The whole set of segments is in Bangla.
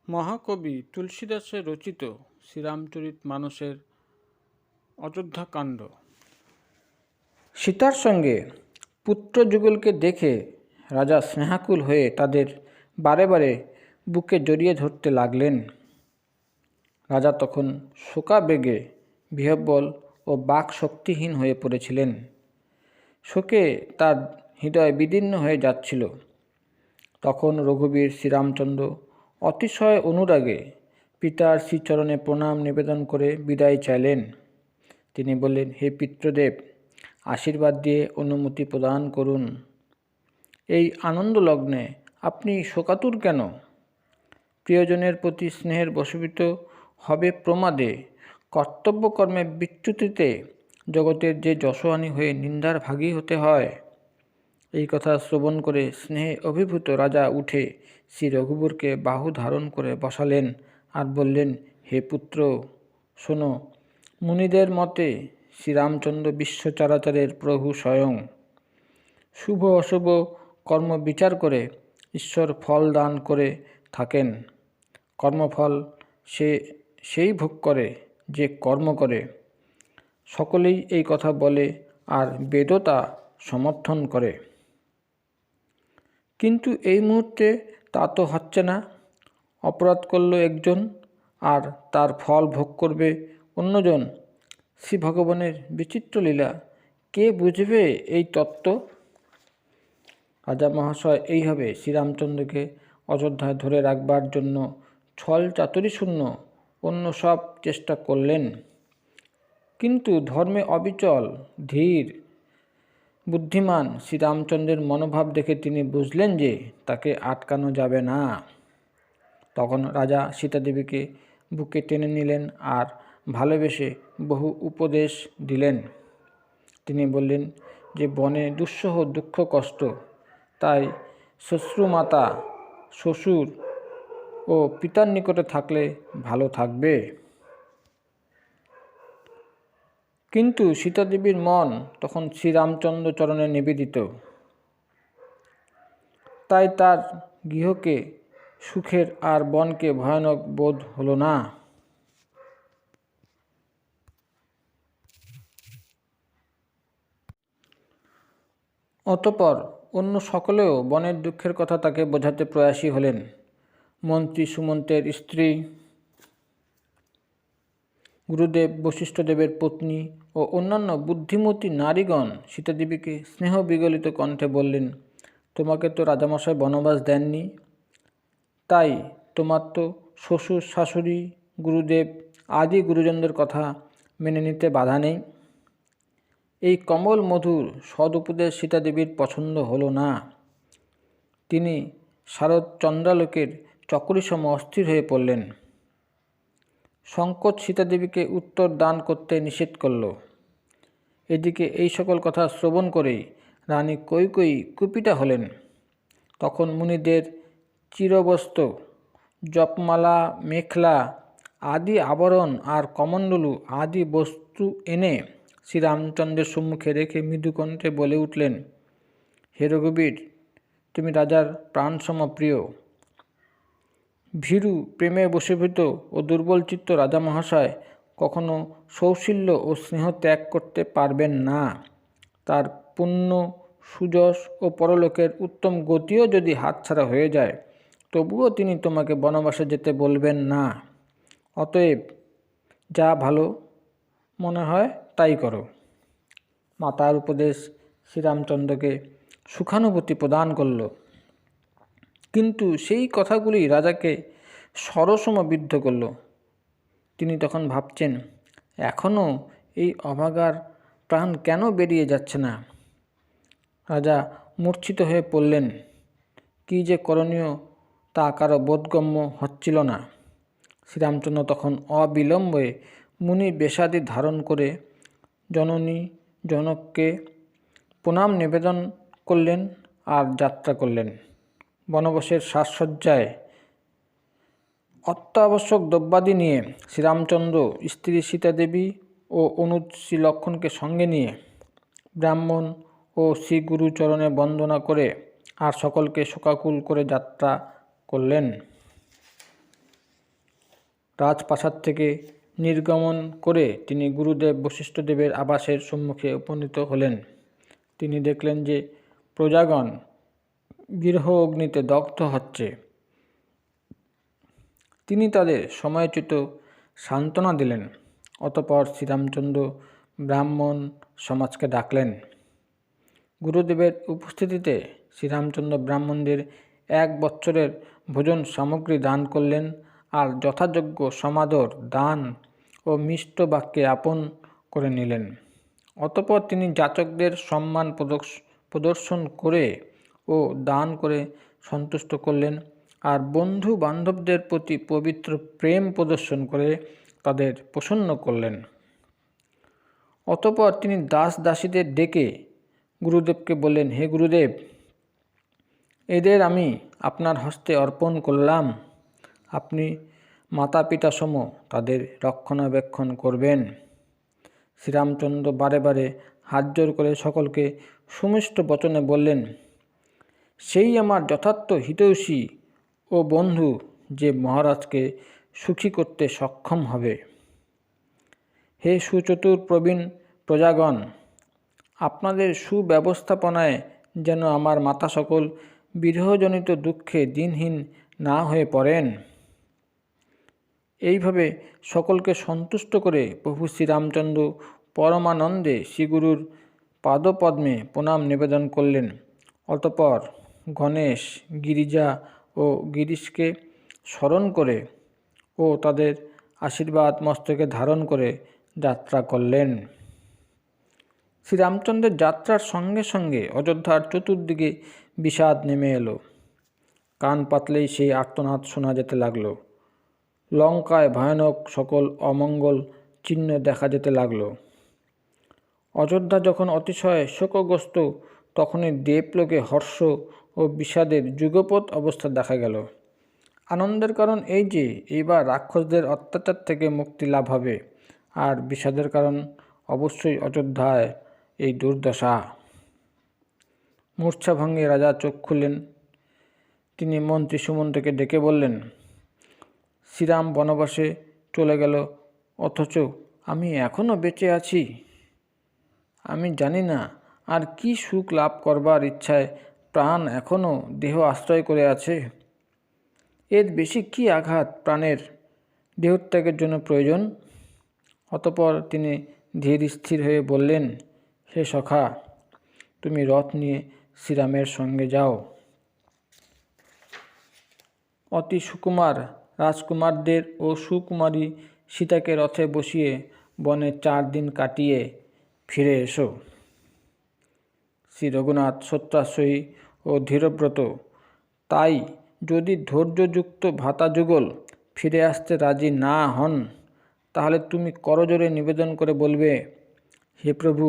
মহাকবি তুলসীদাসের রচিত শ্রীরামচরিত মানসের অযোধ্যাকাণ্ড। সীতার সঙ্গে পুত্রযুগলকে দেখে রাজা স্নেহাকুল হয়ে তাদের বারে বারে বুকে জড়িয়ে ধরতে লাগলেন। রাজা তখন শোকাবেগে বিহ্বল ও বাক শক্তিহীন হয়ে পড়েছিলেন। শোকে তার হৃদয় বিদীর্ণ হয়ে যাচ্ছিল। তখন রঘুবীর শ্রীরামচন্দ্র অতিশয় অনুরাগে পিতার শ্রীচরণে প্রণাম নিবেদন করে বিদায় চাইলেন। তিনি বললেন, হে পিতৃদেব, আশীর্বাদ দিয়ে অনুমতি প্রদান করুন। এই আনন্দলগ্নে আপনি শোকাতুর কেন? প্রিয়জনের প্রতি স্নেহের বশীভূত হবে প্রমাদে, কর্তব্যকর্মে বিচ্যুতিতে জগতের যে যশোহানি হয়ে নিন্দার ভাগী হতে হয়। এই কথা শ্রবণ করে স্নেহে অভিভূত রাজা উঠে শ্রী রঘুবরকে বাহু ধারণ করে বসালেন আর বললেন, হে পুত্র, শোনো, মুনিদের মতে শ্রীরামচন্দ্র বিশ্বচরাচরের প্রভু স্বয়ং। শুভ অশুভ কর্ম বিচার করে ঈশ্বর ফল দান করে থাকেন। কর্মফল সেই ভোগ করে যে কর্ম করে। সকলেই এই কথা বলে আর বেদও তা সমর্থন করে। কিন্তু এই মুহূর্তে তা তো হচ্ছে না। অপরাধ করল একজন আর তার ফল ভোগ করবে অন্যজন। শ্রী ভগবানের বিচিত্র লীলা কে বুঝবে এই তত্ত্ব? রাজা মহাশয় এইভাবে শ্রীরামচন্দ্রকে অযোধ্যায় ধরে রাখবার জন্য ছল চাতুরী শূন্য অন্য সব চেষ্টা করলেন। কিন্তু ধর্মে অবিচল ধীর বুদ্ধিমান শ্রীরামচন্দ্রের মনোভাব দেখে তিনি বুঝলেন যে তাকে আটকানো যাবে না। তখন রাজা সীতাদেবীকে বুকে টেনে নিলেন আর ভালোবেসে বহু উপদেশ দিলেন। তিনি বললেন যে বনে দুঃসহ দুঃখ কষ্ট, তাই শ্বশ্রুমাতা শ্বশুর ও পিতার নিকটে থাকলে ভালো থাকবে। কিন্তু সীতাদেবীর মন তখন শ্রীরামচন্দ্র চরণে নিবেদিত। তাই তার গৃহকে সুখের আর বনকে ভয়ানক বোধ হলো না। অতঃপর অন্য সকলেও বনের দুঃখের কথা তাকে বোঝাতে প্রয়াসী হলেন। মন্ত্রী সুমন্তের স্ত্রী, গুরুদেব বশিষ্ঠদেবের পত্নী ও অন্যান্য বুদ্ধিমতী নারীগণ সীতাদেবীকে স্নেহ বিগলিত কণ্ঠে বললেন, তোমাকে তো রাজামশাই বনবাস দেননি, তাই তোমার তো শ্বশুর শাশুড়ি গুরুদেব আদি গুরুজনদের কথা মেনে নিতে বাধা নেই। এই কমল মধুর সদুপদেশ সীতাদেবীর পছন্দ হলো না। তিনি শারদ চন্দ্রালোকের চকরিসম অস্থির হয়ে পড়লেন। সংকোচ সীতাদেবীকে উত্তর দান করতে নিষেধ করল। এদিকে এই সকল কথা শ্রবণ করেই রানী কৈকেয়ী কুপিতা হলেন। তখন মুনিদের চিরবস্ত্র, জপমালা, মেখলা আদি আবরণ আর কমণ্ডলু আদি বস্তু এনে শ্রীরামচন্দ্রের সম্মুখে রেখে মৃদুকণ্ঠে বলে উঠলেন, হে রঘুবীর, তুমি রাজার প্রাণসম প্রিয়। ভীরু প্রেমে বশীভূত ও দুর্বলচিত্ত রাজা মহাশয় কখনো সৌশীল্য ও স্নেহ ত্যাগ করতে পারবেন না। তার পুণ্য সুযশ ও পরলোকের উত্তম গতিও যদি হাতছাড়া হয়ে যায়, তবুও তিনি তোমাকে বনবাসে যেতে বলবেন না। অতএব যা ভালো মনে হয় তাই করো। মাতার উপদেশ শ্রীরামচন্দ্রকে সুখানুভূতি প্রদান করল। কিন্তু সেই কথাগুলি রাজাকে সরসম বিদ্ধ করল। তিনি তখন ভাবছেন, এখনও এই অভাগার প্রাণ কেন বেরিয়ে যাচ্ছে না। রাজা মূর্ছিত হয়ে পড়লেন। কী যে করণীয় তা কারো বোধগম্য হচ্ছিল না। শ্রীরামচন্দ্র তখন অবিলম্বে মুনি বেশাদি ধারণ করে জননী জনককে প্রণাম নিবেদন করলেন আর যাত্রা করলেন। বনবাসের সাজসজ্জায় অত্যাবশ্যক দ্রব্যাদি নিয়ে শ্রীরামচন্দ্র স্ত্রী সীতাদেবী ও অনুজ শ্রী লক্ষ্মণকে সঙ্গে নিয়ে ব্রাহ্মণ ও শ্রী গুরুচরণে বন্দনা করে আর সকলকে শোকাকুল করে যাত্রা করলেন। রাজপ্রাসাদ থেকে নির্গমন করে তিনি গুরুদেব বশিষ্ঠদেবের আবাসের সম্মুখে উপনীত হলেন। তিনি দেখলেন যে প্রজাগণ বিরহ অগ্নিতে দগ্ধ হচ্ছে। তিনি তাদের সময়োচিত সান্ত্বনা দিলেন। অতঃপর শ্রীরামচন্দ্র ব্রাহ্মণ সমাজকে ডাকলেন। গুরুদেবের উপস্থিতিতে শ্রীরামচন্দ্র ব্রাহ্মণদের 1 বৎসরের ভোজন সামগ্রী দান করলেন আর যথাযোগ্য সমাদর দান ও মিষ্ট বাক্যে আপন করে নিলেন। অতঃপর তিনি যাচকদের সম্মান প্রদর্শন করে ও দান করে সন্তুষ্ট করলেন আর বন্ধু বান্ধবদের প্রতি পবিত্র প্রেম প্রদর্শন করে তাদের প্রসন্ন করলেন। অতঃপর তিনি দাস দাসীদের ডেকে গুরুদেবকে বললেন, হে গুরুদেব, এদের আমি আপনার হস্তে অর্পণ করলাম। আপনি মাতা পিতা সম তাদের রক্ষণাবেক্ষণ করবেন। শ্রীরামচন্দ্র বারে বারে হাত জোড় করে সকলকে সুমিষ্ট বচনে বললেন, সেই আমার যথার্থ হিতৈষী ও বন্ধু যে মহারাজকে সুখী করতে সক্ষম হবে। হে সুচতুর প্রবীণ প্রজাগণ, আপনাদের সুব্যবস্থাপনায় যেন আমার মাতা সকল বিরহজনিত দুঃখে দিনহীন না হয়ে পড়েন। এইভাবে সকলকে সন্তুষ্ট করে প্রভু শ্রীরামচন্দ্র পরমানন্দে শ্রীগুরুর পাদপদ্মে প্রণাম নিবেদন করলেন। অতঃপর গণেশ, গিরিজা ও গিরিশকে স্মরণ করে ও তাদের আশীর্বাদ মস্তকে ধারণ করে যাত্রা করলেন। শ্রীরামচন্দ্রের যাত্রার সঙ্গে সঙ্গে অযোধ্যার চতুর্দিকে বিষাদ নেমে এলো। কান পাতলেই সেই আর্তনাদ শোনা যেতে লাগলো। লঙ্কায় ভয়ানক সকল অমঙ্গল চিহ্ন দেখা যেতে লাগলো। অযোধ্যা যখন অতিশয় শোকগ্রস্ত, তখনই দেবলোকে হর্ষ ও বিষাদের যুগপৎ অবস্থা দেখা গেল। আনন্দের কারণ এই যে এইবার রাক্ষসদের অত্যাচার থেকে মুক্তি লাভ হবে, আর বিষাদের কারণ অবশ্যই অযোধ্যায় এই দুর্দশা। মূর্ছাভঙ্গে রাজা চোখ খুললেন। তিনি মন্ত্রী সুমন্তকে ডেকে বললেন, শ্রীরাম বনবাসে চলে গেল, অথচ আমি এখনও বেঁচে আছি। আমি জানি না আর কি সুখ লাভ করবার ইচ্ছায় প্রাণ এখনও দেহ আশ্রয় করে আছে। এর বেশি কি আঘাত প্রাণের দেহত্যাগের জন্য প্রয়োজন? অতঃপর তিনি ধীর স্থির হয়ে বললেন, হে সখা, তুমি রথ নিয়ে শ্রীরামের সঙ্গে যাও। অতি সুকুমার রাজকুমারদের ও সুকুমারী সীতাকে রথে বসিয়ে বনে 4 দিন কাটিয়ে ফিরে এসো। শ্রী রঘুনাথ সত্যাশ্রয়ী ও ধীরব্রত তাই যদি ধৈর্যযুক্ত ভাতাযুগল ফিরে আসতে রাজি না হন, তাহলে তুমি করজোড়ে নিবেদন করে বলবে, হে প্রভু,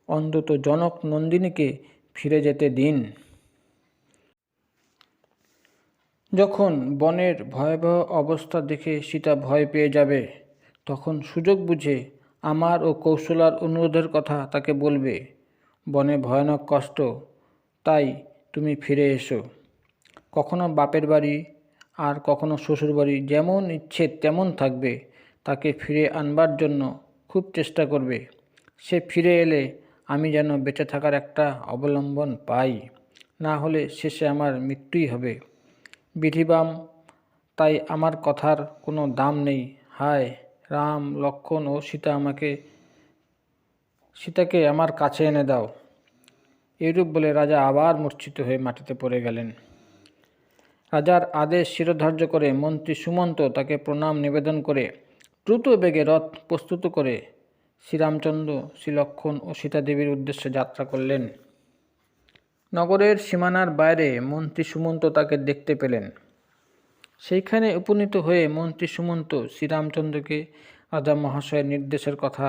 অন্তত জনক নন্দিনীকে ফিরে যেতে দিন। যখন বনের ভয়াবহ অবস্থা দেখে সীতা ভয় পেয়ে যাবে, তখন সুযোগ বুঝে আমার ও কৌশলার অনুরোধের কথা তাকে বলবে। বনে ভয়ানক কষ্ট, তাই তুমি ফিরে এসো। কখনো বাপের বাড়ি আর কখনো শ্বশুর বাড়ি, যেমন ইচ্ছে তেমন থাকবে। তাকে ফিরে আনবার জন্য খুব চেষ্টা করবে। সে ফিরে এলে আমি যেন বেঁচে থাকার একটা অবলম্বন পাই, না হলে শেষে আমার মৃত্যুই হবে। বিধিবাম, তাই আমার কথার কোনো দাম নেই। হায় রাম, লক্ষ্মণ ও সীতাকে আমার কাছে এনে দাও। এইরূপ বলে রাজা আবার মূর্ছিত হয়ে মাটিতে পড়ে গেলেন। রাজার আদেশ শিরোধার্য করে মন্ত্রী সুমন্ত তাকে প্রণাম নিবেদন করে দ্রুত বেগে রথ প্রস্তুত করে শ্রীরামচন্দ্র, শ্রীলক্ষ্মণ ও সীতাদেবীর উদ্দেশ্যে যাত্রা করলেন। নগরের সীমানার বাইরে মন্ত্রী সুমন্ত তাকে দেখতে পেলেন। সেইখানে উপনীত হয়ে মন্ত্রী সুমন্ত শ্রীরামচন্দ্রকে রাজা মহাশয়ের নির্দেশের কথা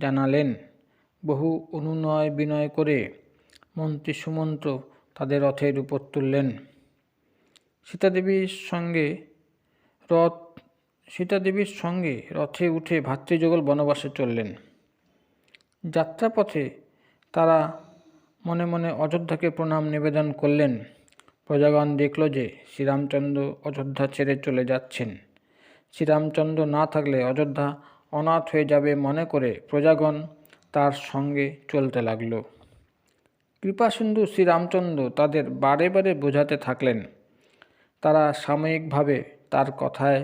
জানালেন। বহু অনুনয় বিনয় করে মন্ত্রী সুমন্ত তাদের রথের উপর তুললেন। সীতাদেবীর সঙ্গে রথে উঠে ভাতৃযুগল বনবাসে চললেন। যাত্রাপথে তারা মনে মনে অযোধ্যাকে প্রণাম নিবেদন করলেন। প্রজাগণ দেখল যে শ্রীরামচন্দ্র অযোধ্যা ছেড়ে চলে যাচ্ছেন। শ্রীরামচন্দ্র না থাকলে অযোধ্যা অনাথ হয়ে যাবে মনে করে প্রজাগণ তার সঙ্গে চলতে লাগল। কৃপাসিন্ধু শ্রীরামচন্দ্র তাদের বারে বারে বোঝাতে থাকলেন। তারা সাময়িকভাবে তার কথায়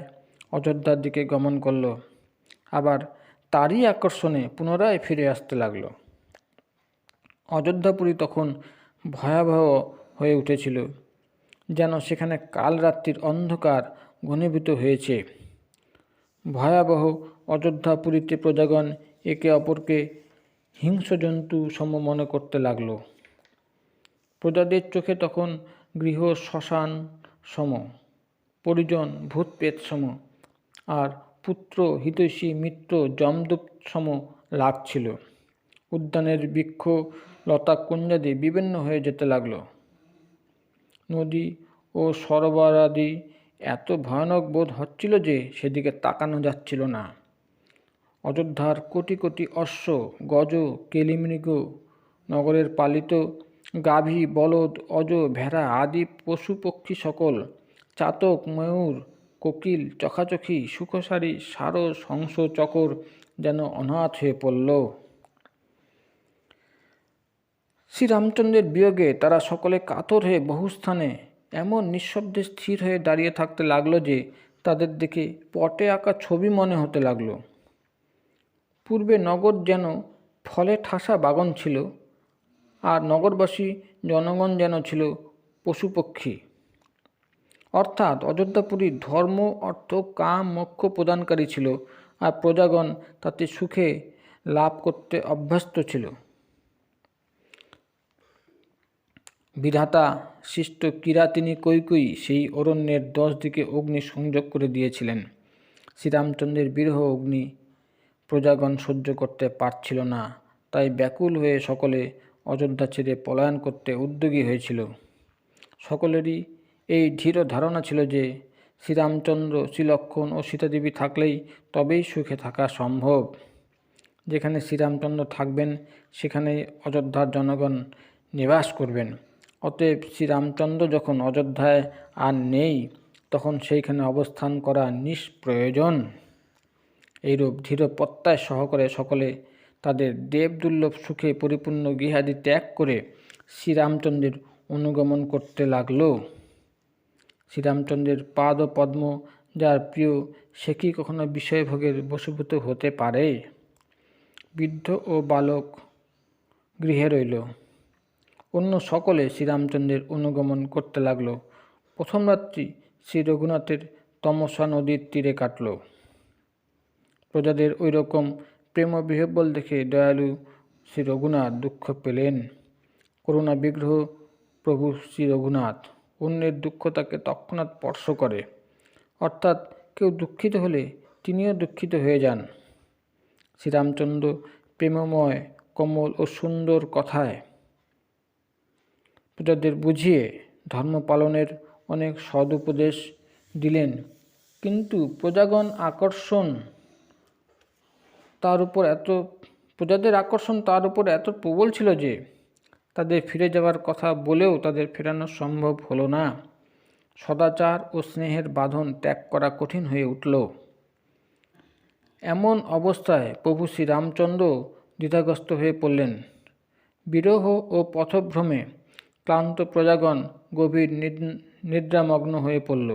অযোধ্যার দিকে গমন করল, আবার তারই আকর্ষণে পুনরায় ফিরে আসতে লাগল। অযোধ্যাপুরী তখন ভয়াবহ হয়ে উঠেছিল, যেন সেখানে কাল রাত্রির অন্ধকার ঘনীভূত হয়েছে। ভয়াবহ অযোধ্যাপুরীতে প্রজাগণ একে অপরকে হিংস্রজন্তু সম মনে করতে লাগল। প্রজাদের চোখে তখন গৃহ শ্মশান সম, পরিজন ভূতপ্রেত সম, আর পুত্র হিতৈষী মিত্র যমদূত সম লাগছিল। উদ্যানের বৃক্ষ লতা কুঞ্জাদি বিভিন্ন হয়ে যেতে লাগল। নদী ও সরোবরাদি এত ভয়ানক বোধ হচ্ছিল যে সেদিকে তাকানো যাচ্ছিল না। অযোধ্যার কোটি কোটি অশ্ব, গজ, কেলিমৃগ, নগরের পালিত গাভী, বলদ, অজ, ভেড়া আদি পশু পক্ষী সকল, চাতক, ময়ূর, কোকিল, চখাচখি, সুখসারী, সারস, হংস, চকর যেন অনাথ হয়ে পড়ল। শ্রীরামচন্দ্রের বিয়োগে তারা সকলে কাতর হয়ে বহুস্থানে এমন নিঃশব্দে স্থির হয়ে দাঁড়িয়ে থাকতে লাগলো যে তাদের দেখে পটে আঁকা ছবি মনে হতে লাগলো। পূর্বে নগর যেন ফলে ঠাসা বাগান ছিল, আর নগরবাসী জনগণ যেন ছিল পশুপক্ষী। অর্থাৎ অযোধ্যাপুরী ধর্ম, অর্থ, কাম, মোক্ষ প্রদানকারী ছিল, আর প্রজাগণ তাতে সুখে লাভ করতে অভ্যস্ত ছিল। বিধাতা সৃষ্ট কিরাতিনী কৈকেয়ী সেই অরণ্যের 10 দিকে অগ্নি সংযোগ করে দিয়েছিলেন। শ্রীরামচন্দ্রের বিরহ অগ্নি প্রজাগণ সহ্য করতে পারছিল না, তাই ব্যাকুল হয়ে সকলে অযোধ্যা ছেড়ে পলায়ন করতে উদ্যোগী হয়েছিল। সকলেরই এই দৃঢ় ধারণা ছিল যে শ্রীরামচন্দ্র, শ্রীলক্ষ্মণ ও সীতাদেবী থাকলেই তবেই সুখে থাকা সম্ভব। যেখানে শ্রীরামচন্দ্র থাকবেন সেখানেই অযোধ্যার জনগণ নিবাস করবেন। অতএব শ্রীরামচন্দ্র যখন অযোধ্যায় আর নেই, তখন সেইখানে অবস্থান করা নিষ্প্রয়োজন। এইরূপ দৃঢ় প্রত্যয় সহকারে সকলে তাদের দেবদুর্লভ সুখে পরিপূর্ণ গৃহাদি ত্যাগ করে শ্রীরামচন্দ্রের অনুগমন করতে লাগল। শ্রীরামচন্দ্রের পাদ পদ্ম যার প্রিয়, সে কি কখনো বিষয়ভোগের বশীভূত হতে পারে? বৃদ্ধ ও বালক গৃহে রইল, অন্য সকলে শ্রীরামচন্দ্রের অনুগমন করতে লাগল। প্রথম রাত্রি শ্রী রঘুনাথের তমসা নদীর তীরে কাটল। প্রজাদের ওই রকম প্রেম বিহ্বল দেখে দয়ালু শ্রী রঘুনাথ দুঃখ পেলেন। করুণা বিগ্রহ প্রভু শ্রী রঘুনাথ, অন্যের দুঃখ তাকে তৎক্ষণাৎ স্পর্শ করে, অর্থাৎ কেউ দুঃখিত হলে তিনিও দুঃখিত হয়ে যান। শ্রীরামচন্দ্র প্রেমময়, কোমল ও সুন্দর কথায় প্রজাদের বুঝিয়ে ধর্ম পালনের অনেক সদুপদেশ দিলেন, কিন্তু প্রজাদের আকর্ষণ তার উপর এত প্রবল ছিল যে তাদের ফিরে যাওয়ার কথা বলেও তাদের ফেরানো সম্ভব হলো না। সদাচার ও স্নেহের বাঁধন ত্যাগ করা কঠিন হয়ে উঠল। এমন অবস্থায় প্রভু শ্রীরামচন্দ্র দ্বিধাগ্রস্ত হয়ে পড়লেন। বিরহ ও পথভ্রমে ক্লান্ত প্রজাগণ গভীর নিদ্রামগ্ন হয়ে পড়ল।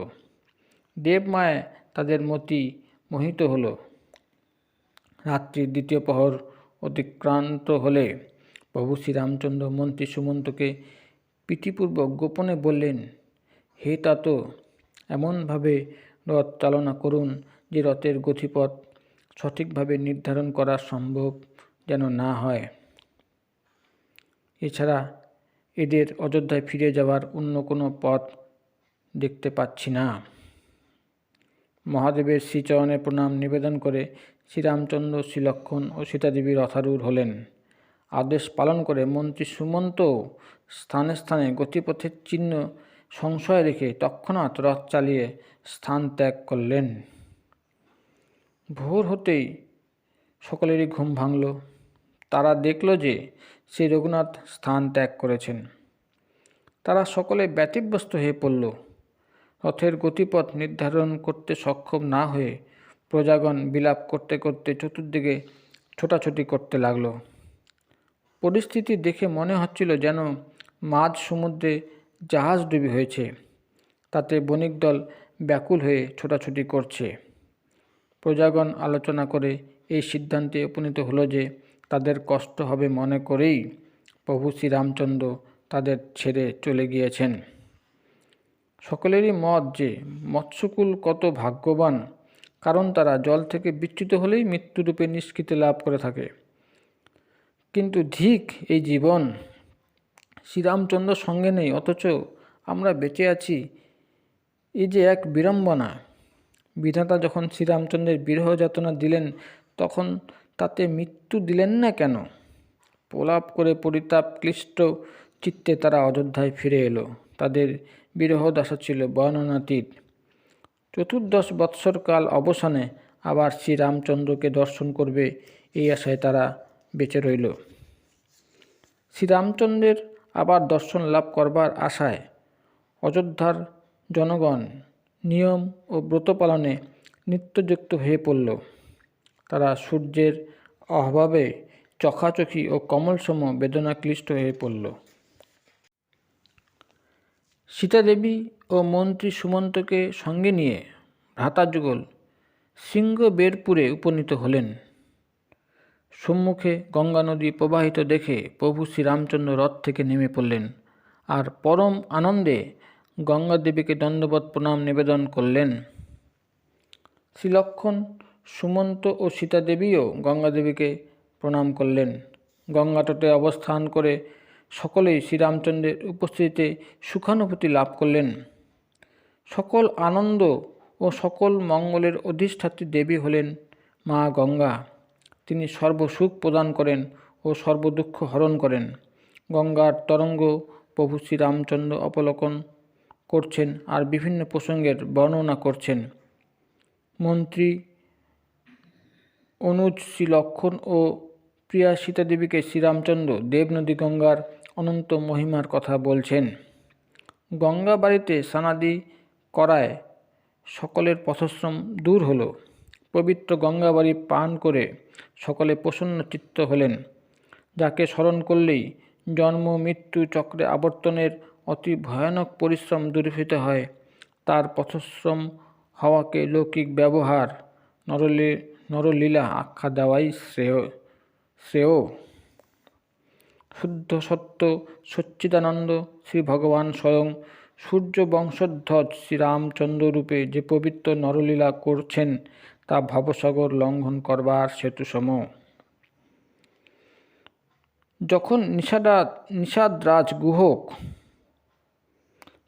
দেবমায়ায় তাদের মতি মোহিত হল। রাত্রির 2য় প্রহর অতিক্রান্ত হলে প্রভু শ্রীরামচন্দ্র মন্ত্রী সুমন্তকে প্রীতিপূর্বক গোপনে বললেন, হে তাত, এমনভাবে রথ চালনা করুন যে রথের গতিপথ সঠিকভাবে নির্ধারণ করা সম্ভব যেন না হয়। এছাড়া এদের অযোধ্যায় ফিরে যাওয়ার অন্য কোনো পথ দেখতে পাচ্ছি না। মহাদেবের শ্রীচরণে প্রণাম নিবেদন করে শ্রীরামচন্দ্র, শ্রীলক্ষ্মণ ও সীতাদেবী রথারূঢ় হলেন। আদেশ পালন করে মন্ত্রী সুমন্ত স্থানে স্থানে গতিপথের চিহ্ন সংশয় রেখে তৎক্ষণাৎ রথ চালিয়ে স্থান ত্যাগ করলেন। ভোর হতেই সকলেরই ঘুম ভাঙল। তারা দেখল যে শ্রী রঘুনাথ স্থান ত্যাগ করেছেন। তারা সকলে ব্যতিব্যস্ত হয়ে পড়ল। রথের গতিপথ নির্ধারণ করতে সক্ষম না হয়ে প্রজাগণ বিলাপ করতে করতে চতুর্দিকে ছোটাছুটি করতে লাগলো। পরিস্থিতি দেখে মনে হচ্ছিল যেন মাঝ সমুদ্রে জাহাজডুবি হয়েছে। তাতে বণিক দল ব্যাকুল হয়ে ছোটাছুটি করছে। প্রজাগণ আলোচনা করে এই সিদ্ধান্তে উপনীত হলো যে তাদের কষ্ট হবে মনে করেই প্রভু শ্রীরামচন্দ্র তাদের ছেড়ে চলে গিয়েছেন। সকলেরই মত যে মৎস্যকুল কত ভাগ্যবান, কারণ তারা জল থেকে বিচ্যুত হলেই মৃত্যুরূপে নিষ্কৃতি লাভ করে থাকে। কিন্তু ধিক এই জীবন, শ্রীরামচন্দ্র সঙ্গে নেই অথচ আমরা বেঁচে আছি, এই যে এক বিড়ম্বনা। বিধাতা যখন শ্রীরামচন্দ্রের বিরহ যাতনা দিলেন তখন তাতে মৃত্যু দিলেন না কেন? প্রলাপ করে পরিতাপ ক্লিষ্ট চিত্তে তারা অযোধ্যায় ফিরে এলো। তাদের বিরহ দশা ছিল বর্ণনাতীত। 14 বৎসরকাল অবসানে আবার শ্রীরামচন্দ্রকে দর্শন করবে এই আশায় তারা বেঁচে রইল। শ্রীরামচন্দ্রের আবার দর্শন লাভ করবার আশায় অযোধ্যার জনগণ নিয়ম ও ব্রত পালনে নিত্যযুক্ত হয়ে পড়ল। তারা সূর্যের অভাবে চখাচখি ও কমলসম বেদনাক্লিষ্ট হয়ে পড়ল। সীতাদেবী ও মন্ত্রী সুমন্তকে সঙ্গে নিয়ে ভ্রাতাযুগল সিংহবেরপুরে উপনীত হলেন। সম্মুখে গঙ্গা নদী প্রবাহিত দেখে প্রভু শ্রীরামচন্দ্র রথ থেকে নেমে পড়লেন আর পরম আনন্দে গঙ্গা দেবীকে দণ্ডবৎ প্রণাম নিবেদন করলেন। শ্রীলক্ষ্মণ, সুমন্ত ও সীতাদেবীও গঙ্গা দেবীকে প্রণাম করলেন। গঙ্গাতটে অবস্থান করে সকলেই শ্রীরামচন্দ্রের উপস্থিতিতে সুখানুভূতি লাভ করলেন। সকল আনন্দ ও সকল মঙ্গলের অধিষ্ঠাত্রী দেবী হলেন মা গঙ্গা। তিনি সর্বসুখ প্রদান করেন ও সর্বদুঃখ হরণ করেন। গঙ্গার তরঙ্গ প্রভু শ্রীরামচন্দ্র অবলোকন করছেন আর বিভিন্ন প্রসঙ্গের বর্ণনা করছেন। মন্ত্রী অনুজ শ্রীলক্ষ্মণ ও প্রিয়া সীতাদেবীকে শ্রীরামচন্দ্র দেবনদী গঙ্গার অনন্ত মহিমার কথা বলছেন। গঙ্গা বাড়িতে স্নানাদি করায় সকলের পথশ্রম দূর হলো। পবিত্র গঙ্গাবাড়ি পান করে সকলে প্রসন্ন চিত্ত হলেন। যাকে স্মরণ করলেই জন্ম মৃত্যু চক্রে আবর্তনের অতি ভয়ানক পরিশ্রম দূরীভূত হয়, তার পথশ্রম হওয়াকে লৌকিক ব্যবহার নরলীলা আখ্যা দেওয়াই শ্রেয়। শুদ্ধ সত্য সচ্চিদানন্দ শ্রী ভগবান স্বয়ং সূর্য বংশোদ্ভূত শ্রীরামচন্দ্ররূপে যে পবিত্র নরলীলা করছেন তা ভবসাগর লঙ্ঘন করবার সেতুসম। যখন নিষাদরাজ গুহক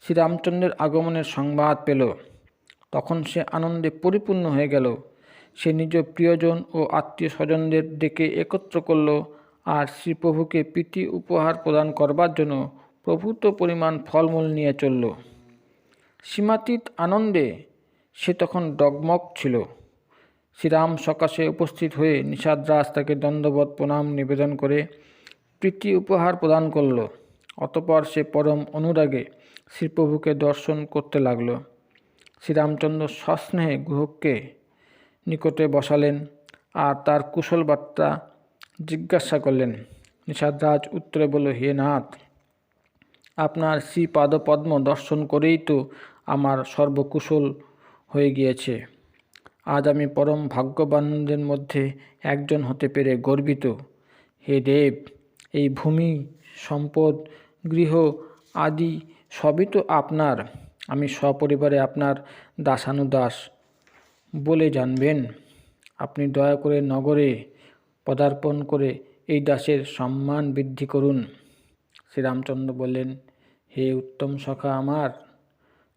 শ্রীরামচন্দ্রের আগমনের সংবাদ পেল তখন সে আনন্দে পরিপূর্ণ হয়ে গেল। সে নিজ প্রিয়জন ও আত্মীয় স্বজনদের ডেকে একত্র করল আর শ্রীপ্রভুকে প্রীতি উপহার প্রদান করবার জন্য প্রভূত পরিমাণ ফলমূল নিয়ে চলল। সীমাতীত আনন্দে সে তখন ডগমগ ছিল। শ্রীরাম সকাশে উপস্থিত হয়ে নিষাদরাজ তাকে দণ্ডবৎ প্রণাম নিবেদন করে প্রীতি উপহার প্রদান করল। অতঃপর সে পরম অনুরাগে শ্রীপ্রভুকে দর্শন করতে লাগল। শ্রীরামচন্দ্র সস্নেহে গুহককে নিকটে বসালেন আর তার কুশল বার্তা জিজ্ঞাসা করলেন। নিষাদরাজ উত্তরে বলল, হে নাথ, আপনার শ্রীপাদপদ্ম দর্শন করেই তো আমার সর্বকুশল হয়ে গিয়েছে। আজ আমি পরম ভাগ্যবানদের মধ্যে একজন হতে পেরে গর্বিত। হে দেব, এই ভূমি, সম্পদ, গৃহ আদি সবই তো আপনার। আমি সপরিবারে আপনার দাসানুদাস বলে জানবেন। আপনি দয়া করে নগরে পদার্পণ করে এই দাসের সম্মান বৃদ্ধি করুন। শ্রীরামচন্দ্র বললেন, হে উত্তম সখা আমার,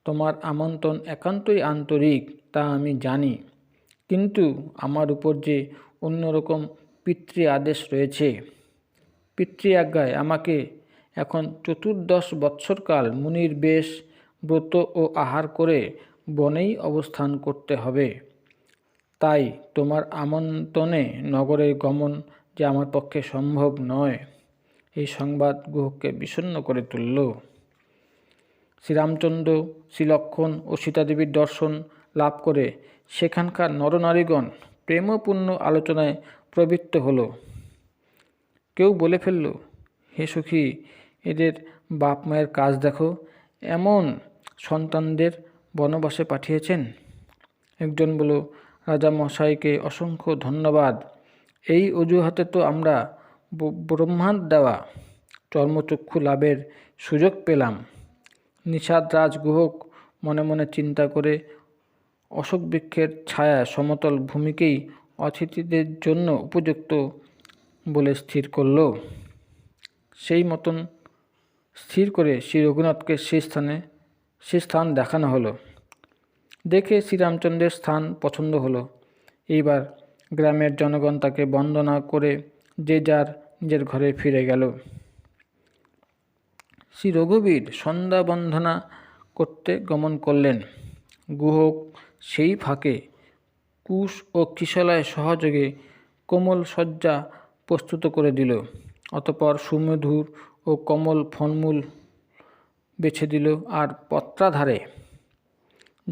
তোমার আমন্ত্রণ একান্তই আন্তরিক তা আমি জানি, কিন্তু আমার উপর যে অন্যরকম পিতৃ আদেশ রয়েছে। পিতৃ আজ্ঞায় আমাকে এখন 14 বৎসরকাল মুনির বেশ ব্রত ও আহার করে বনেই অবস্থান করতে হবে। তাই তোমার আমন্ত্রণে নগরে গমন যে আমার পক্ষে সম্ভব নয়। এই সংবাদ গুহকে বিষণ্ণ করে তুলল। শ্রীরামচন্দ্র, শ্রীলক্ষ্মণ ও সীতাদেবীর দর্শন লাভ করে সেখানকার নরনারীগণ প্রেমপূর্ণ আলোচনায় প্রবৃত্ত হলো। কেউ বলে ফেলল, হে সখী, এদের বাপ মায়ের কাজ দেখো, এমন সন্তানদের বনবাসে পাঠিয়েছেন। একজন বলল, রাজা মশাইকে অসংখ্য ধন্যবাদ, এই অজুহাতে তো আমরা ব্রহ্মার দেওয়া চর্মচক্ষু লাভের সুযোগ পেলাম। নিষাদ রাজগুহক মনে মনে চিন্তা করে অশোক বৃক্ষের ছায়া সমতল ভূমিকেই অতিথিদের জন্য উপযুক্ত বলে স্থির করল। সেই মতন স্থির করে শ্রী রঘুনাথকে সে স্থান দেখানো হলো। দেখে শ্রীরামচন্দ্রের স্থান পছন্দ হলো। এইবার গ্রামের জনগণ তাকে বন্দনা করে যে যার নিজের ঘরে ফিরে গেল। শ্রী রঘুবীর সন্ধ্যা বন্দনা করতে গমন করলেন। গুহক সেই ফাঁকে কুশ ও কিশলয় সহযোগে কোমল শয্যা প্রস্তুত করে দিল। অতঃপর সুমধুর ও কোমল ফলমূল বেছে দিল আর পত্রাধারে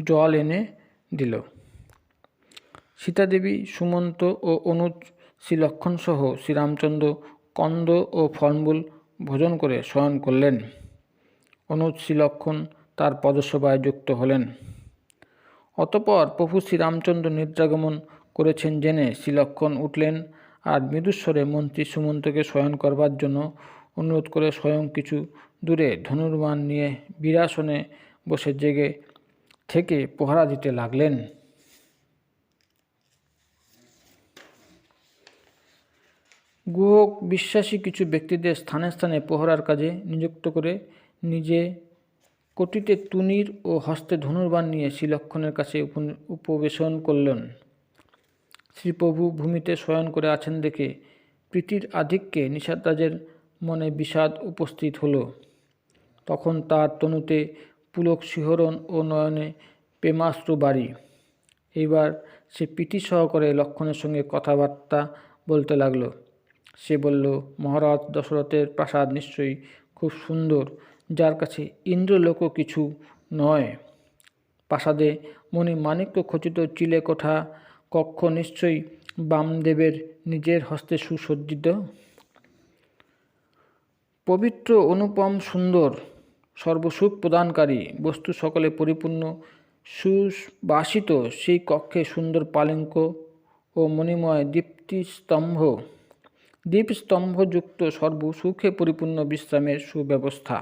জল এনে দিল। সীতাদেবী, সুমন্ত ও অনুজ, শ্রীলক্ষ্মণসহ শ্রীরামচন্দ্র কন্দ ও ফলমূল ভোজন করে শয়ন করলেন। অনুজ শ্রীলক্ষ্মণ তার পদসেবায় যুক্ত হলেন। অতঃপর প্রভু শ্রীরামচন্দ্র নিদ্রাগমন করেছেন জেনে শ্রীলক্ষ্মণ উঠলেন আর মৃদুস্বরে মন্ত্রী সুমন্তকে শয়ন করবার জন্য অনুরোধ করে স্বয়ং কিছু দূরে ধনুর্বাণ নিয়ে বীরাসনে বসে জেগে থেকে পহরা দিতে লাগলেন। গুহক বিশ্বাসী কিছু ব্যক্তিদের স্থানে স্থানে প্রহরার কাজে নিযুক্ত করে নিজে কটিতে তুনীর ও হস্তে ধনুর্বাণ নিয়ে শ্রীলক্ষ্মণের কাছে উপবেশন করলেন। শ্রীপ্রভু ভূমিতে শয়ন করে আছেন দেখে প্রীতির আধিক্যে নিষাদরাজের মনে বিষাদ উপস্থিত হলো। তখন তার তনুতে পুলক শিহরণ ও নয়নে প্রেমাশ্রু বাড়ি। এইবার সে প্রীতি সহকারে লক্ষ্মণের সঙ্গে কথাবার্তা বলতে লাগল। সে বলল, মহারাজ দশরথের প্রাসাদ নিশ্চয়ই খুব সুন্দর, যার কাছে ইন্দ্রলোকও কিছু নয়। প্রাসাদে মণি মাণিক্য খচিত চিলে কোঠা কক্ষ নিশ্চয়ই বামদেবের নিজের হস্তে সুসজ্জিত। পবিত্র, অনুপম, সুন্দর, সর্বসুখ প্রদানকারী বস্তু সকলে পরিপূর্ণ সুবাসিত সেই কক্ষে সুন্দর পালঙ্ক ও মণিময় দীপস্তম্ভযুক্ত সর্বসুখে পরিপূর্ণ বিশ্রামের সুব্যবস্থা।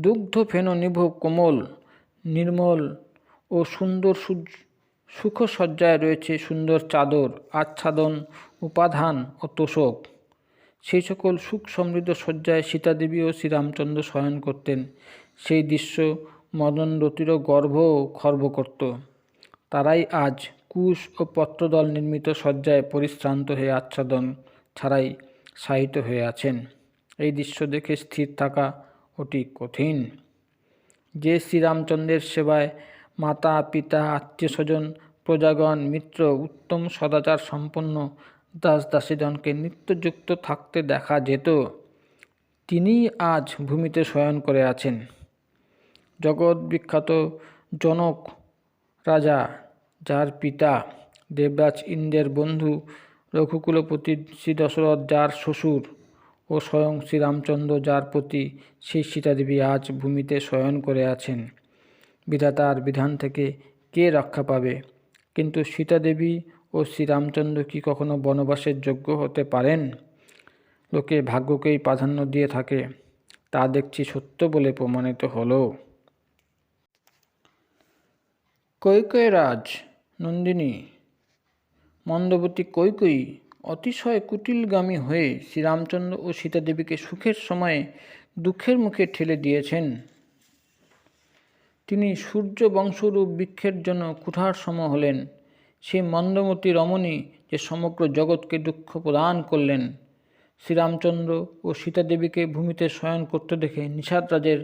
দুগ্ধ ফেন নিভ কোমল, নির্মল ও সুন্দর সুখসজ্জায় রয়েছে সুন্দর চাদর, আচ্ছাদন, উপাধান ও তোষক। সেই সকল সুখ সমৃদ্ধ শয্যায় সীতাদেবী ও শ্রীরামচন্দ্র শয়ন করতেন। সেই দৃশ্য মদনরতিরও গর্ভ খর্ব করত। তারাই আজ কুশ ও পত্রদল নির্মিত শয্যায় পরিশ্রান্ত হয়ে আচ্ছাদন ছাড়াই শায়িত হয়ে আছেন। এই দৃশ্য দেখে স্থির থাকা অতি কঠিন। যে শ্রীরামচন্দ্রের সেবায় মাতা, পিতা, আত্মীয় স্বজন, প্রজাগণ, মিত্র, উত্তম সদাচার সম্পন্ন দাস দাসীগণকে নিত্যযুক্ত থাকতে দেখা যেত, তিনিই আজ ভূমিতে শয়ন করে আছেন। জগৎ বিখ্যাত জনক রাজা, যার পিতা দেবরাজ ইন্দ্রের বন্ধু, রঘুকুলপতি শ্রী দশরথ যার শ্বশুর, ও স্বয়ং শ্রীরামচন্দ্র যার পতি, সেই সীতাদেবী আজ ভূমিতে শয়ন করে আছেন। বিধাতার বিধান থেকে কে রক্ষা পাবে? কিন্তু সীতাদেবী ও শ্রীরামচন্দ্র কি কখনো বনবাসের যোগ্য হতে পারেন? লোকে ভাগ্যকেই প্রাধান্য দিয়ে থাকে, তা দেখছি সত্য বলে প্রমাণিত হলো। কৈকেয়ীরাজ নন্দিনী মন্দবতী কৈকেয়ী অতিশয় কুটিলগামী হয়ে শ্রীরামচন্দ্র ও সীতাদেবীকে সুখের সময়ে দুঃখের মুখে ঠেলে দিয়েছেন। তিনি সূর্যবংশরূপ বৃক্ষের জন্য কুঠার সম হলেন। সেই মন্দমতী রমণী যে সমগ্র জগৎকে দুঃখ প্রদান করলেন। শ্রীরামচন্দ্র ও সীতাদেবীকে ভূমিতে শয়ন করতে দেখে নিষাদরাজের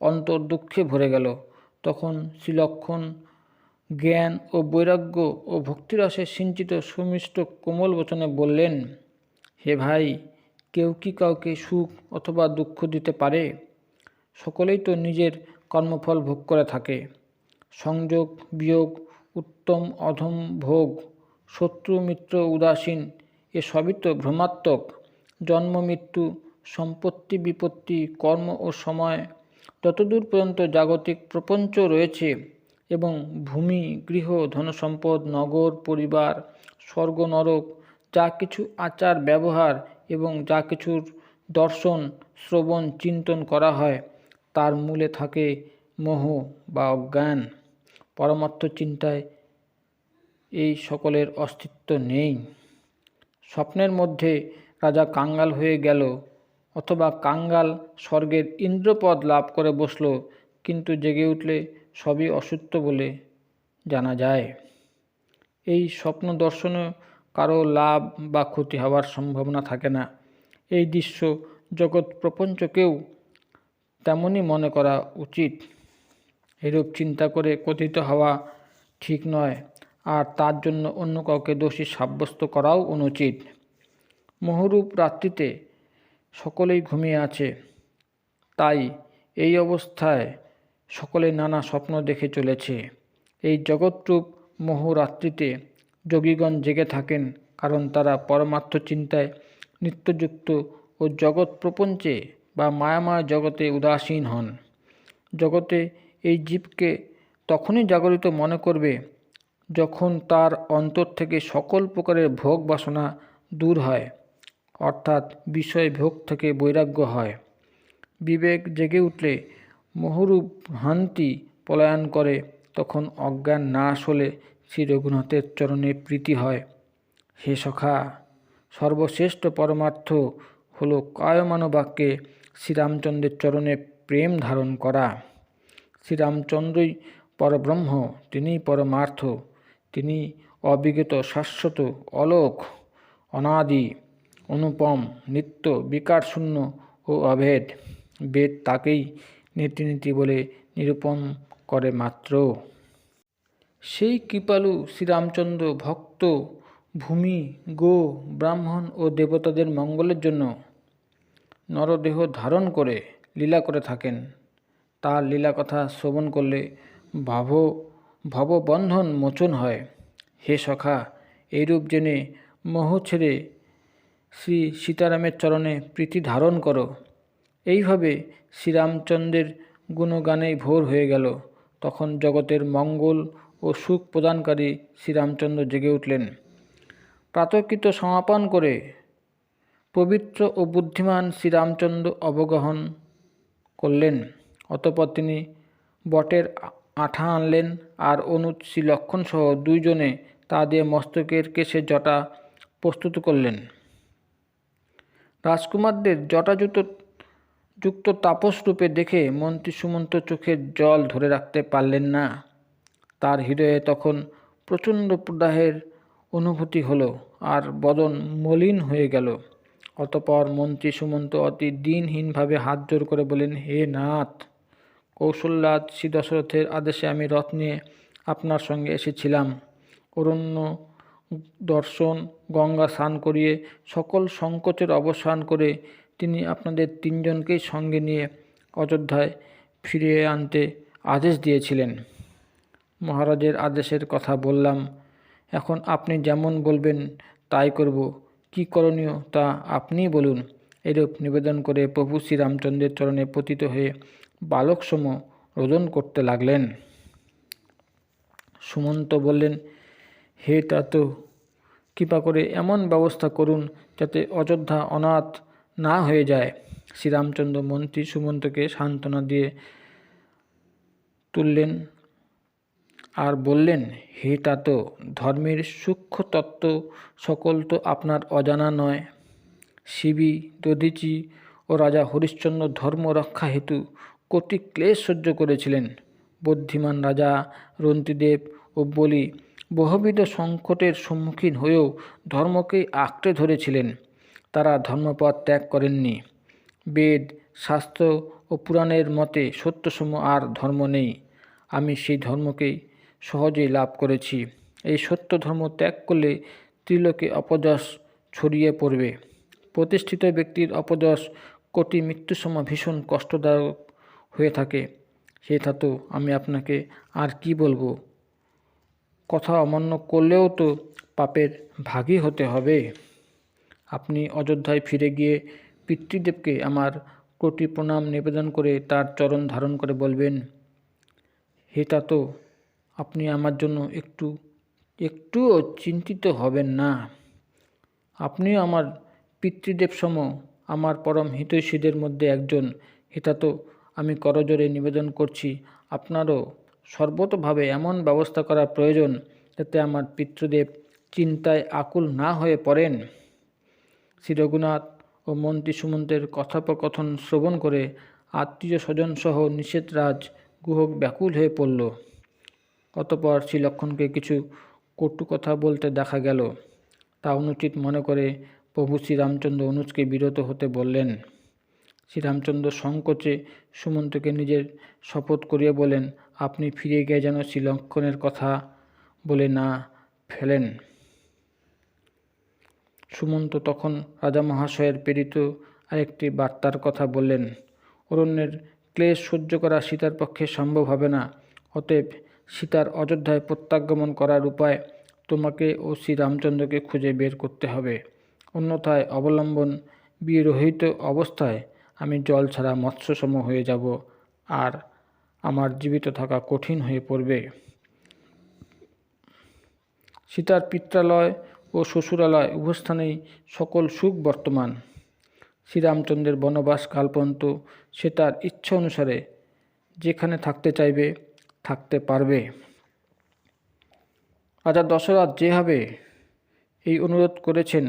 অন্তর দুঃখে ভরে গেল। তখন শ্রীলক্ষ্মণ জ্ঞান ও বৈরাগ্য ও ভক্তিরসে সিঞ্চিত সুমিষ্ট কোমল বচনে বললেন, হে ভাই, কেউ কি কাউকে সুখ অথবা দুঃখ দিতে পারে? সকলেই তো নিজের কর্মফল ভোগ করে থাকে। সংযোগ বিয়োগ, উত্তম অধম ভোগ, শত্রু মিত্র উদাসীন, এসবই তো ভ্রমাত্মক। জন্ম মৃত্যু, সম্পত্তি বিপত্তি, কর্ম ও সময়, যতদূর পর্যন্ত জাগতিক প্রপঞ্চ রয়েছে এবং ভূমি গৃহ ধনসম্পদ নগর পরিবার স্বর্গ নরক, যা কিছু আচার ব্যবহার এবং যা কিছুর দর্শন শ্রবণ চিন্তন করা হয়, তার মূলে থাকে মোহ বা অজ্ঞান। পরমার্থ চিন্তায় এই সকলের অস্তিত্ব নেই। স্বপ্নের মধ্যে রাজা কাঙ্গাল হয়ে গেল, অথবা কাঙ্গাল স্বর্গের ইন্দ্রপদ লাভ করে বসল, কিন্তু জেগে উঠলে সবই অসত্য বলে জানা যায়। এই স্বপ্ন দর্শনে কারো লাভ বা ক্ষতি হওয়ার সম্ভাবনা থাকে না। এই দৃশ্য জগৎ প্রপঞ্চকেও তেমনই মনে করা উচিত। এরূপ চিন্তা করে কথিত হওয়া ঠিক নয়, আর তার জন্য অন্য কাউকে দোষী সাব্যস্ত করাও অনুচিত। মোহরূপ রাত্রিতে সকলেই ঘুমিয়ে আছে, তাই এই অবস্থায় সকলে নানা স্বপ্ন দেখে চলেছে। এই জগৎরূপ মোহরাত্রিতে যোগীগণ জেগে থাকেন, কারণ তারা পরমার্থ চিন্তায় নিত্যযুক্ত ও জগৎ প্রপঞ্চে বা মায়াময় জগতে উদাসীন হন। জগতে এই জীবকে তখনই জাগরিত মনে করবে যখন তার অন্তর থেকে সকল প্রকারের ভোগ বাসনা দূর হয়, অর্থাৎ বিষয় ভোগ থেকে বৈরাগ্য হয়। বিবেক জেগে উঠলে মোহরূপ ভ্রান্তি পলায়ন করে, তখন অজ্ঞান নাশ হলে শ্রী রঘুনাথের চরণে প্রীতি হয়। হে সখা, সর্বশ্রেষ্ঠ পরমার্থ হল কায়মান বাক্যে শ্রীরামচন্দ্রের চরণে প্রেম ধারণ করা। শ্রীরামচন্দ্রই পরব্রহ্ম, তিনিই পরমার্থ, তিনি অবিগত শাশ্বত অলোক অনাদি অনুপম নিত্য বিকারশূন্য ও অভেদ। বেদ তাকেই নীতি বলে নিরূপণ করে মাত্র। সেই কৃপালু শ্রীরামচন্দ্র ভক্ত ভূমি গো ব্রাহ্মণ ও দেবতাদের মঙ্গলের জন্য নরদেহ ধারণ করে লীলা করে থাকেন। তার লীলা কথা শ্রবণ করলে ভববন্ধন মোচন হয়। হে সখা, এইরূপ জেনে মোহ ছেড়ে শ্রী সীতারামের চরণে প্রীতি ধারণ করো। এইভাবে শ্রীরামচন্দ্রের গুণগানেই ভোর হয়ে গেল। তখন জগতের মঙ্গল ও সুখ প্রদানকারী শ্রীরামচন্দ্র জেগে উঠলেন। প্রাতঃকৃত সমাপন করে পবিত্র ও বুদ্ধিমান শ্রীরামচন্দ্র অবগাহন করলেন। অতঃপর তিনি বটের আঠা আনলেন, আর অনুজ শ্রী লক্ষ্মণসহ দুইজনে তা দিয়ে মস্তকের কেশে জটা প্রস্তুত করলেন। রাজকুমারদের জটাযুক্ত তাপসরূপে দেখে মন্ত্রী সুমন্ত চোখের জল ধরে রাখতে পারলেন না। তার হৃদয়ে তখন প্রচণ্ড প্রদাহের অনুভূতি হলো, আর বদন মলিন হয়ে গেল। অতঃপর মন্ত্রী সুমন্ত অতি দীনহীনভাবে হাত জোর করে বললেন, হে নাথ, কৌশল্যাদ শ্রী দশরথের আদেশে আমি রথ নিয়ে আপনার সঙ্গে এসেছিলাম। অরণ্য দর্শন, গঙ্গা স্নান করিয়ে সকল সংকোচের অবসান করে তিনি আপনাদের তিনজনকেই সঙ্গে নিয়ে অযোধ্যায় ফিরিয়ে আনতে আদেশ দিয়েছিলেন। মহারাজের আদেশের কথা বললাম, এখন আপনি যেমন বলবেন তাই করব, কি করণীয় তা আপনিই বলুন। এরূপ নিবেদন করে প্রভু শ্রীরামচন্দ্রের চরণে পতিত হয়ে বালকসম রোদন করতে লাগলেন। সুমন্ত বললেন, হে তাত, কৃপা করে এমন ব্যবস্থা করুন যাতে অযোধ্যা অনাথ না হয়ে যায়। শ্রীরামচন্দ্র মন্ত্রী সুমন্তকে সান্ত্বনা দিয়ে তুললেন আর বললেন, হে তাত, ধর্মের সূক্ষ্ম তত্ত্ব সকল তো আপনার অজানা নয়। শিবি, দধিচি ও রাজা হরিশ্চন্দ্র ধর্ম রক্ষা হেতু কটি ক্লেশ সহ্য করেছিলেন। বুদ্ধিমান রাজা রন্তিদেব ও বলি বহুবিধ সংকটের সম্মুখীন হয়েও ধর্মকেই আঁকড়ে ধরেছিলেন। তারা ধর্মপথ ত্যাগ করেননি। বেদ, শাস্ত্র ও পুরাণের মতে সত্যসম আর ধর্ম নেই। আমি সেই ধর্মকেই সহজেই লাভ করেছি। এই সত্য ধর্ম ত্যাগ করলে ত্রিলোকে অপযশ ছড়িয়ে পড়বে। প্রতিষ্ঠিত ব্যক্তির অপযশ কোটি মৃত্যুসম ভীষণ কষ্টদায়ক হয়ে থাকে, সেটা তো আমি আপনাকে আর কি বলবো। কথা অমান্য করলেও তো পাপের ভাগী হতে হবে। আপনি অযোধ্যায় ফিরে গিয়ে পিতৃদেবকে আমার কোটি প্রণাম নিবেদন করে তার চরণ ধারণ করে বলবেন, হে তো আপনি আমার জন্য একটুও চিন্তিত হবেন না। আপনিও আমার পিতৃদেব সম আমার পরম হিতৈষীদের মধ্যে একজন। এটা তো আমি করজোরে নিবেদন করছি। আপনারও সর্বতোভাবে এমন ব্যবস্থা করা প্রয়োজন যাতে আমার পিতৃদেব চিন্তায় আকুল না হয়ে পড়েন। শ্রী রঘুনাথ ও মন্ত্রী সুমন্তের কথোপকথন শ্রবণ করে আত্মীয় স্বজন সহ নিষেধরাজ গুহক ব্যাকুল হয়ে পড়ল। অতঃপর শ্রী লক্ষ্মণকে কিছু কটু কথা বলতে দেখা গেল। তা অনুচিত মনে করে প্রভু শ্রীরামচন্দ্র অনুজকে বিরত হতে বললেন। শ্রীরামচন্দ্র সংকোচে সুমন্তকে নিজের শপথ করিয়ে বলেন, আপনি ফিরে গিয়ে যেন শ্রী লক্ষ্মণের কথা বলে না ফেলেন। সুমন্ত তখন রাজা মহাশয়ের প্রেরিত আরেকটি বার্তার কথা বললেন, অরণ্যের ক্লেশ সহ্য করা সীতার পক্ষে সম্ভব হবে না। অতএব সীতার অযোধ্যায় প্রত্যাগমন করার উপায় তোমাকে ও শ্রীরামচন্দ্রকে খুঁজে বের করতে হবে। অন্যথায় অবলম্বন বিরহিত অবস্থায় আমি জল ছাড়া মৎস্যসম হয়ে যাব, আর আমার জীবিত থাকা কঠিন হয়ে পড়বে। সীতার পিত্রালয় ও শ্বশুরালয় উভয়স্থানেই সকল সুখ বর্তমান। শ্রীরামচন্দ্রের বনবাস কাল পর্যন্ত সে তার ইচ্ছা অনুসারে যেখানে থাকতে চাইবে থাকতে পারবে। রাজা দশরথ যেভাবে এই অনুরোধ করেছেন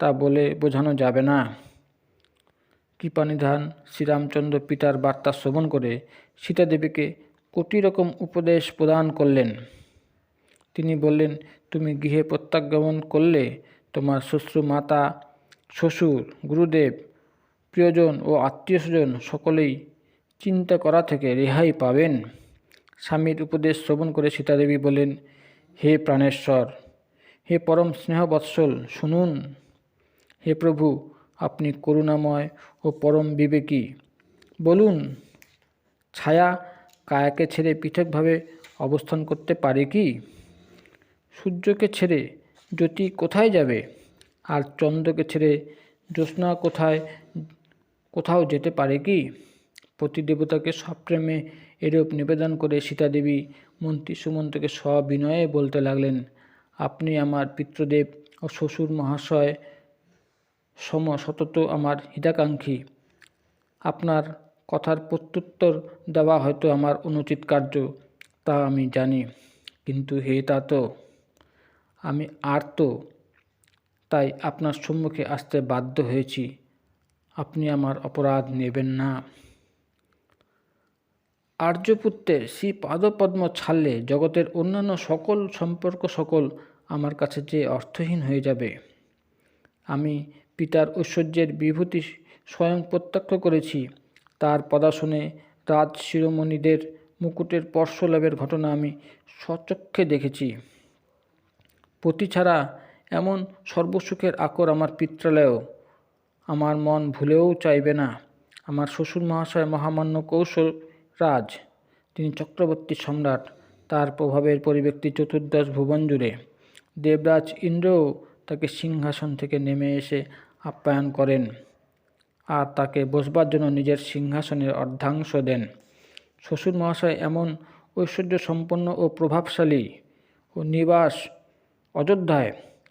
তা বলে বোঝানো যাবে না। কৃপানিধান শ্রীরামচন্দ্র পিতার বার্তা শ্রবণ করে সীতাদেবীকে কোটি রকম উপদেশ প্রদান করলেন। তিনি বললেন, তুমি গৃহে প্রত্যাগমন করলে তোমার শ্বশুর মাতা, শ্বশুর, গুরুদেব, প্রিয়জন ও আত্মীয় স্বজন সকলেই চিন্তা করা থেকে রেহাই পাবেন। স্বামীর উপদেশ শ্রবণ করে সীতাদেবী বলেন, হে প্রাণেশ্বর, হে পরম স্নেহবৎসল, শুনুন। হে প্রভু, আপনি করুণাময় ও পরম বিবেকী। বলুন, ছায়া কায়াকে ছেড়ে পৃথকভাবে অবস্থান করতে পারে কি? সূর্যকে ছেড়ে জ্যোতি কোথায় যাবে? আর চন্দ্রকে ছেড়ে জ্যোৎস্না কোথাও যেতে পারে কি? প্রতিদেবতাকে সপ্রেমে এরূপ নিবেদন করে সীতাদেবী মন্ত্রী সুমন্তকে সবিনয়ে বলতে লাগলেন, আপনি আমার পিতৃদেব ও শ্বশুর মহাশয় সতত আমার হিতাকাঙ্ক্ষী। আপনার কথার প্রত্যুত্তর দেওয়া হয়তো আমার অনুচিত কার্য, তা আমি জানি, কিন্তু হে তো আমি আর্ত, তাই আপনার সম্মুখে আসতে বাধ্য হয়েছি। আপনি আমার অপরাধ নেবেন না। আর্যপুত্রের শ্রী পাদপদ্ম ছাড়লে জগতের অন্যান্য সকল সম্পর্ক আমার কাছে যে অর্থহীন হয়ে যাবে। আমি পিতার ঐশ্বর্যের বিভূতি স্বয়ং প্রত্যক্ষ করেছি। তার পদাসনে রাজ শিরোমণিদের মুকুটের স্পর্শ লাভের ঘটনা আমি স্বচক্ষে দেখেছি। পতি ছাড়া এমন সর্বসুখের আকর আমার পিত্রালয়েও আমার মন ভুলেও চাইবে না। আমার শ্বশুর মহাশয় মহামান্য কৌশল রাজ, তিনি চক্রবর্তী সম্রাট। তার প্রভাবের পরিব্যক্তি চতুর্দশ ভুবন জুড়ে। দেবরাজ ইন্দ্রও তাকে সিংহাসন থেকে নেমে এসে আপ্যায়ন করেন আর তাকে বসবার জন্য নিজের সিংহাসনের অর্ধাংশ দেন। শ্বশুর মহাশয় এমন ঐশ্বর্য সম্পন্ন ও প্রভাবশালী ও নিবাস অযোধ্যায়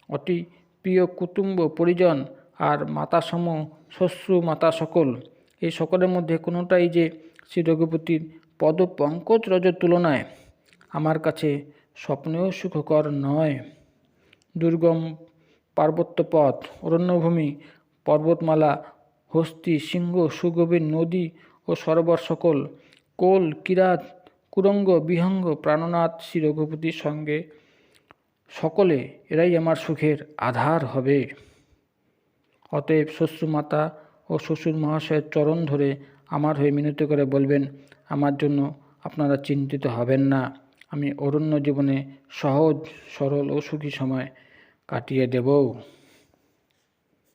অতি প্রিয় কুটুম্ব পরিজন আর মাতাসম শ্বশ্রু মাতা সকল, এই সকলের মধ্যে কোনোটাই যে শ্রী রঘুপতির পদ পঙ্কজ রজের তুলনায় আমার কাছে স্বপ্নেও সুখকর নয়। দুর্গম পার্বত্য পথ, অরণ্যভূমি, পর্বতমালা, হস্তি, সিংহ, সুগভীর নদী ও সরোবর সকল, কোল, কিরাত, কুরঙ্গ, বিহঙ্গ, প্রাণনাথ শ্রী রঘুপতির সঙ্গে সকলে এরাই আমার সুখের আধার হবে। অতএব শ্বশুরমাতা ও শ্বশুর মহাশয়ের চরণ ধরে আমার হয়ে মিনতি করে বলবেন, আমার জন্য আপনারা চিন্তিত হবেন না। আমি অরণ্য জীবনে সহজ সরল ও সুখী সময় কাটিয়ে দেব।